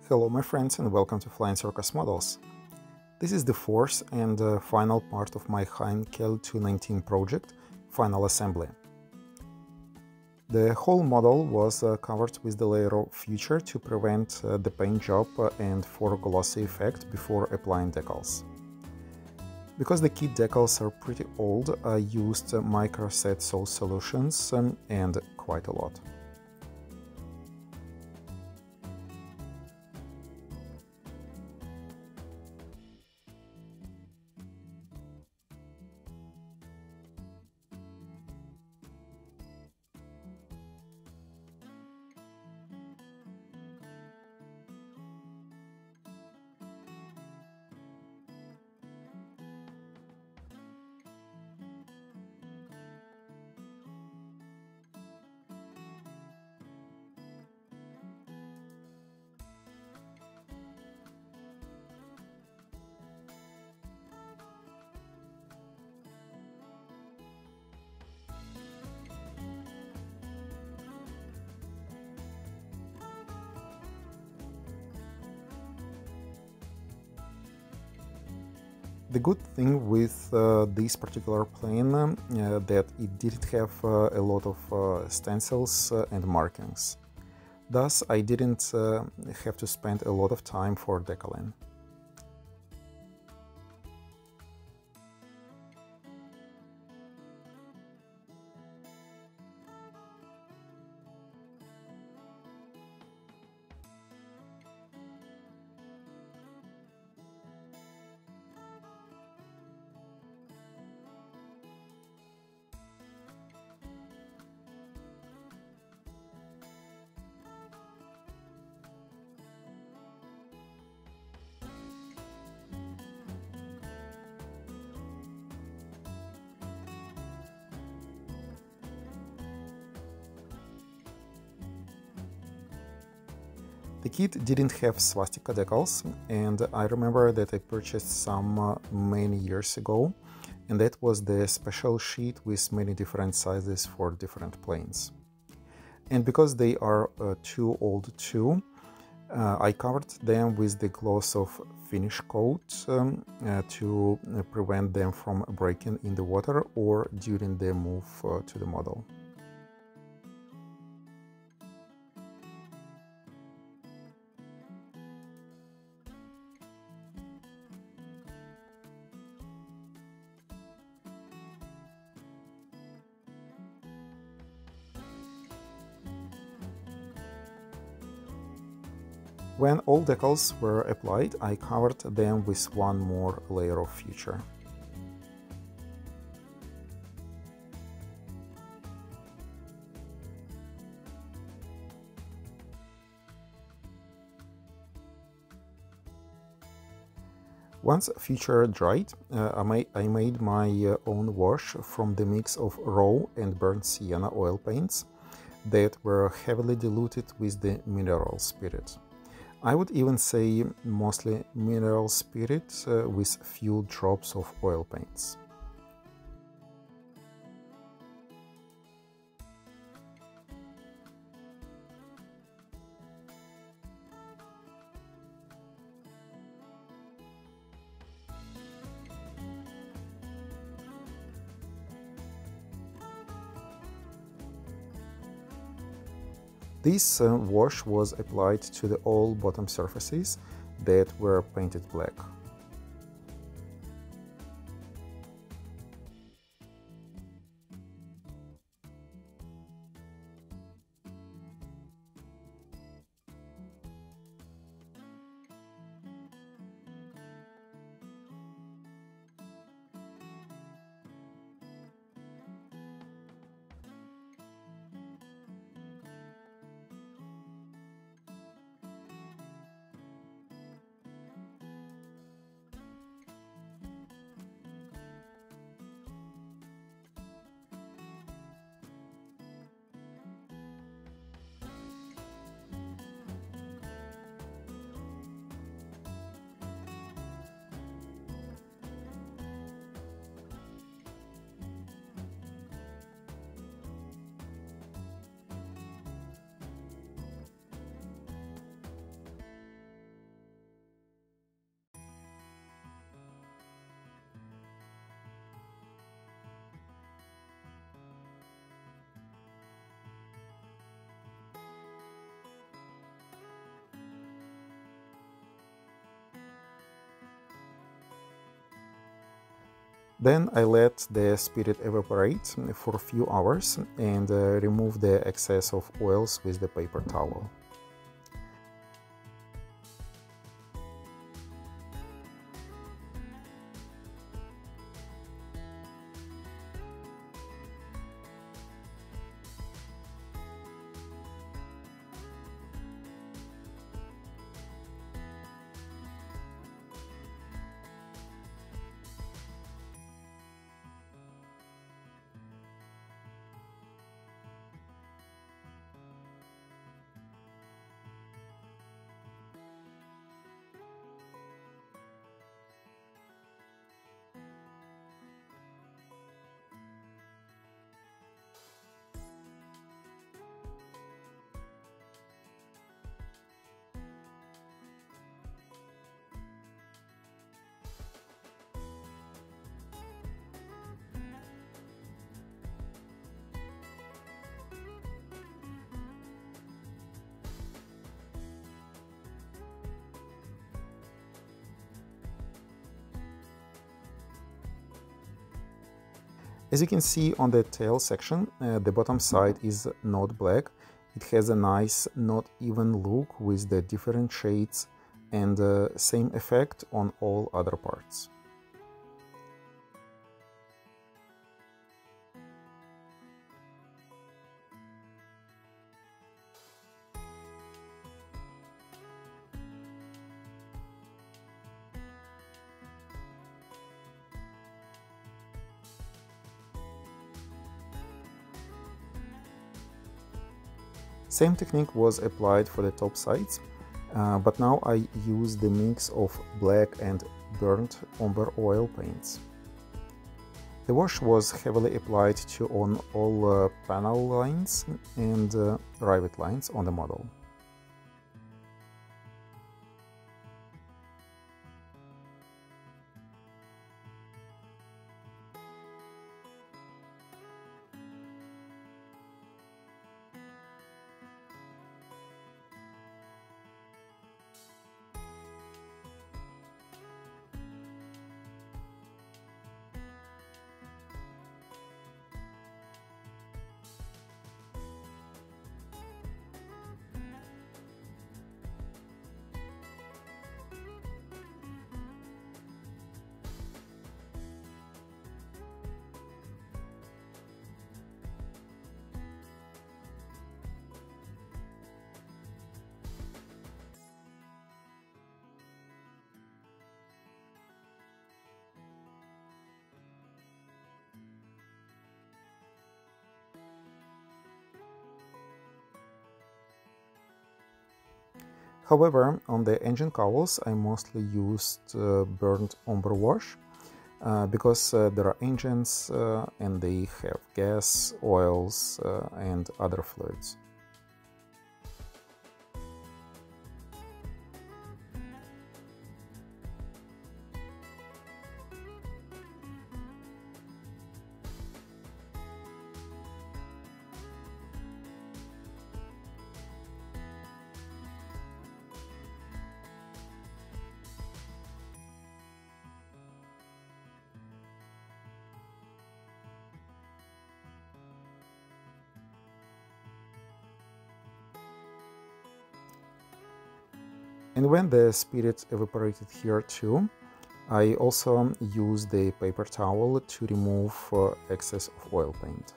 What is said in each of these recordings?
Hello my friends and welcome to Flying Circus Models. This is the fourth and final part of my Cl.II project, final assembly. The whole model was covered with the layer of future to prevent the paint job and for a glossy effect before applying decals. Because the kit decals are pretty old, I used microset sauce solutions and quite a lot. The good thing with this particular plane that it didn't have a lot of stencils and markings. Thus, I didn't have to spend a lot of time for decaling. The kit didn't have swastika decals, and I remember that I purchased some many years ago, and that was the special sheet with many different sizes for different planes. And because they are too old too, I covered them with the gloss of finish coat to prevent them from breaking in the water or during the move to the model. When all decals were applied, I covered them with one more layer of future. Once future dried, I made my own wash from the mix of raw and burnt sienna oil paints that were heavily diluted with the mineral spirit. I would even say mostly mineral spirit with few drops of oil paints. This wash was applied to the all bottom surfaces that were painted black. Then I let the spirit evaporate for a few hours and remove the excess of oils with the paper towel. As you can see on the tail section, the bottom side is not black. It has a nice, not even look with the different shades and same effect on all other parts. Same technique was applied for the top sides, but now I use the mix of black and burnt umber oil paints. The wash was heavily applied to on all panel lines and rivet lines on the model. However, on the engine cowls I mostly used burnt umber wash because there are engines and they have gas, oils and other fluids. And when the spirit evaporated here too, I also used the paper towel to remove excess of oil paint.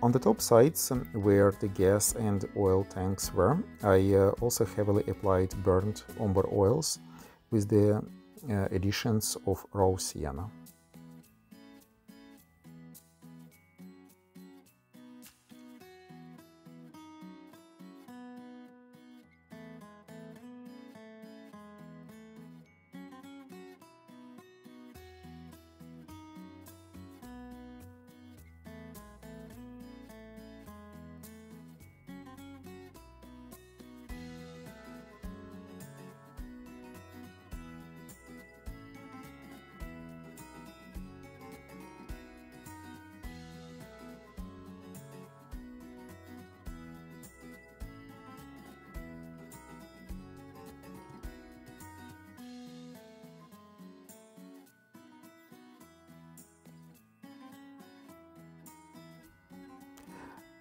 On the top sides, where the gas and oil tanks were, I also heavily applied burnt umber oils with the additions of raw sienna.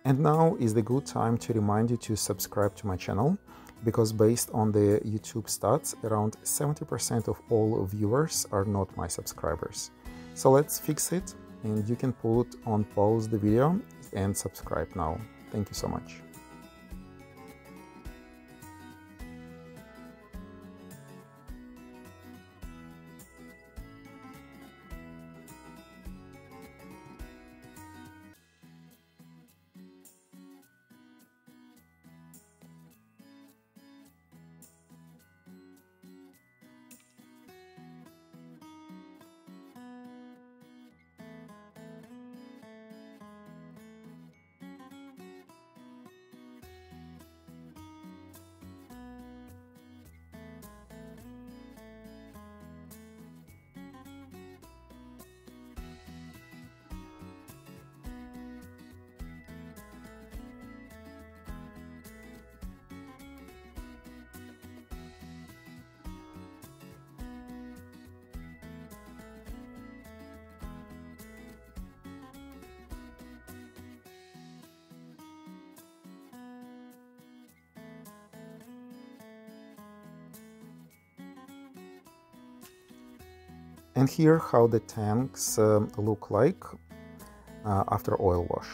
And now is the good time to remind you to subscribe to my channel, because based on the YouTube stats, around 70% of all viewers are not my subscribers. So let's fix it, and you can put on pause the video and subscribe now. Thank you so much. And here how the tanks look like after oil wash.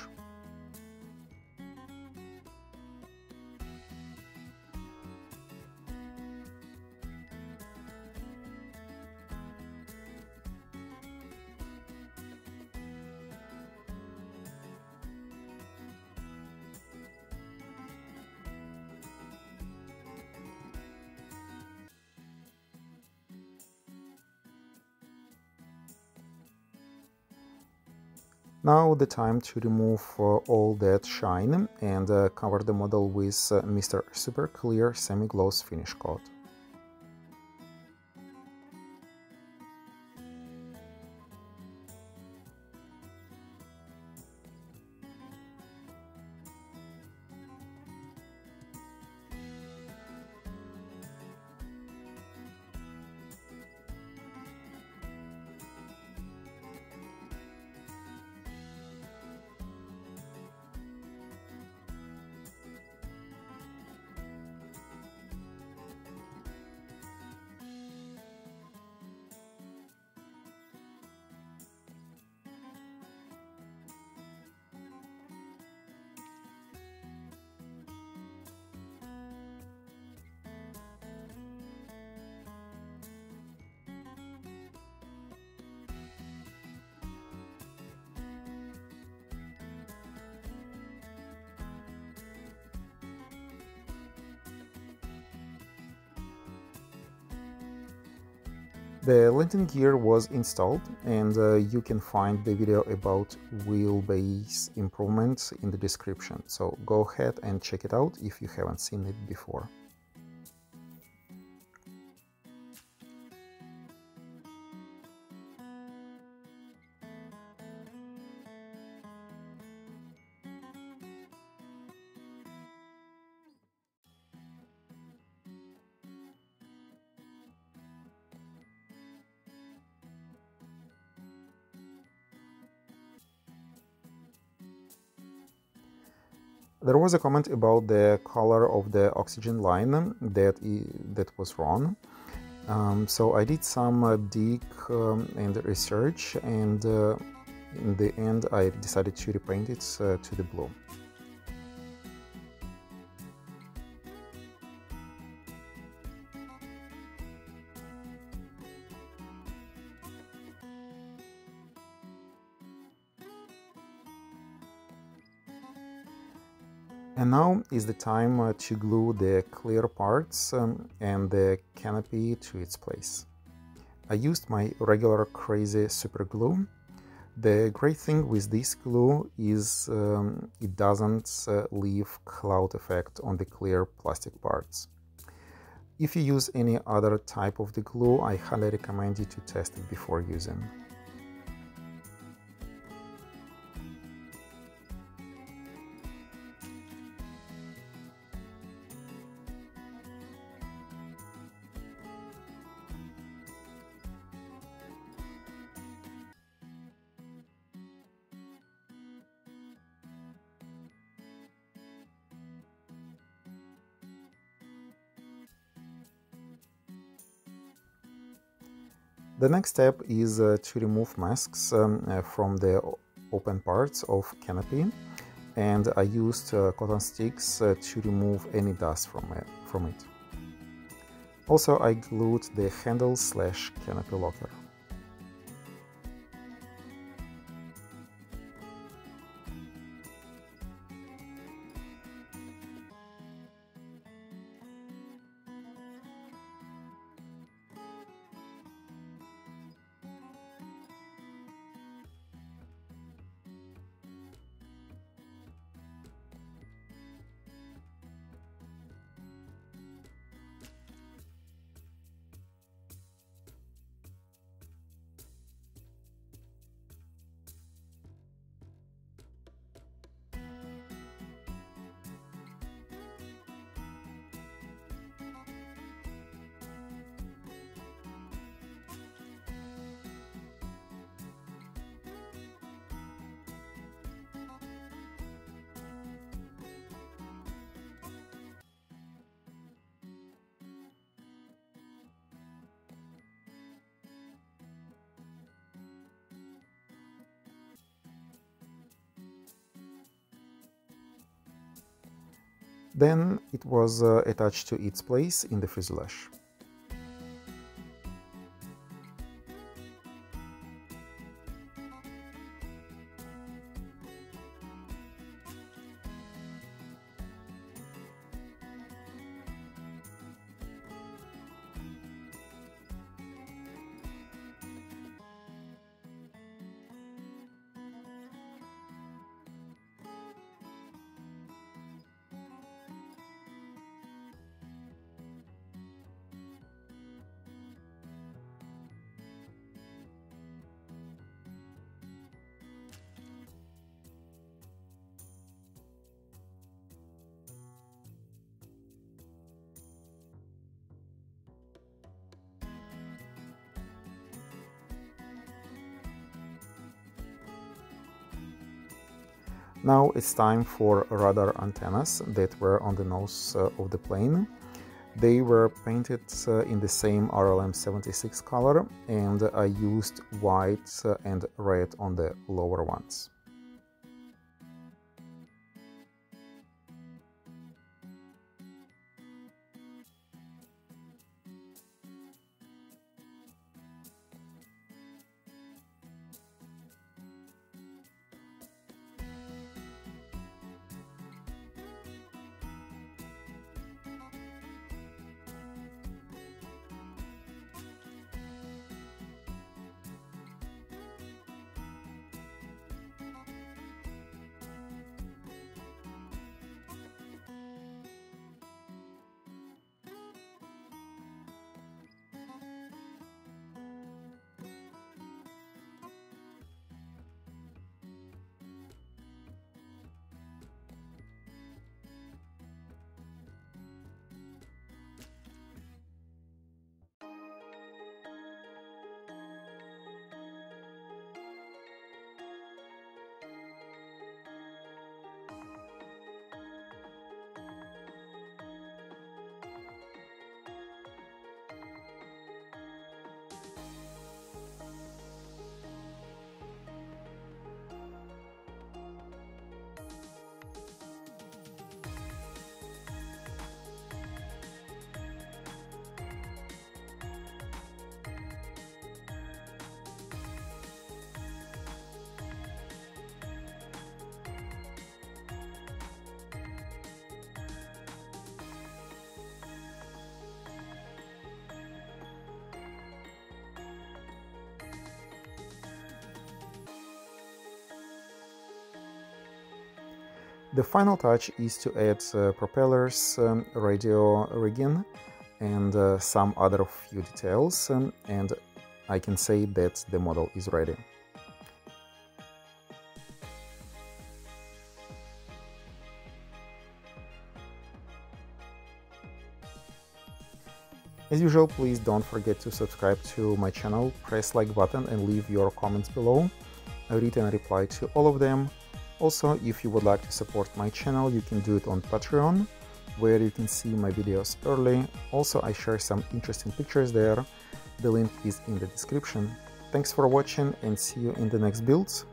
Now the time to remove all that shine and cover the model with Mr. Super Clear Semi-Gloss Finish Coat. The landing gear was installed, and you can find the video about wheelbase improvements in the description, so go ahead and check it out if you haven't seen it before. There was a comment about the color of the oxygen line that was wrong. So I did some dig and research, and in the end I decided to repaint it to the blue. And now is the time to glue the clear parts and the canopy to its place. I used my regular crazy super glue. The great thing with this glue is it doesn't leave cloud effect on the clear plastic parts. If you use any other type of the glue, I highly recommend you to test it before using. The next step is to remove masks from the open parts of canopy, and I used cotton sticks to remove any dust from it. Also, I glued the handle/canopy locker. Then it was attached to its place in the fuselage. Now it's time for radar antennas that were on the nose of the plane. They were painted in the same RLM76 color, and I used white and red on the lower ones. The final touch is to add propellers, radio rigging, and some other few details, and I can say that the model is ready. As usual, please don't forget to subscribe to my channel, press like button and leave your comments below. I read and reply to all of them. Also, if you would like to support my channel, you can do it on Patreon, where you can see my videos early. Also, I share some interesting pictures there. The link is in the description. Thanks for watching and see you in the next builds.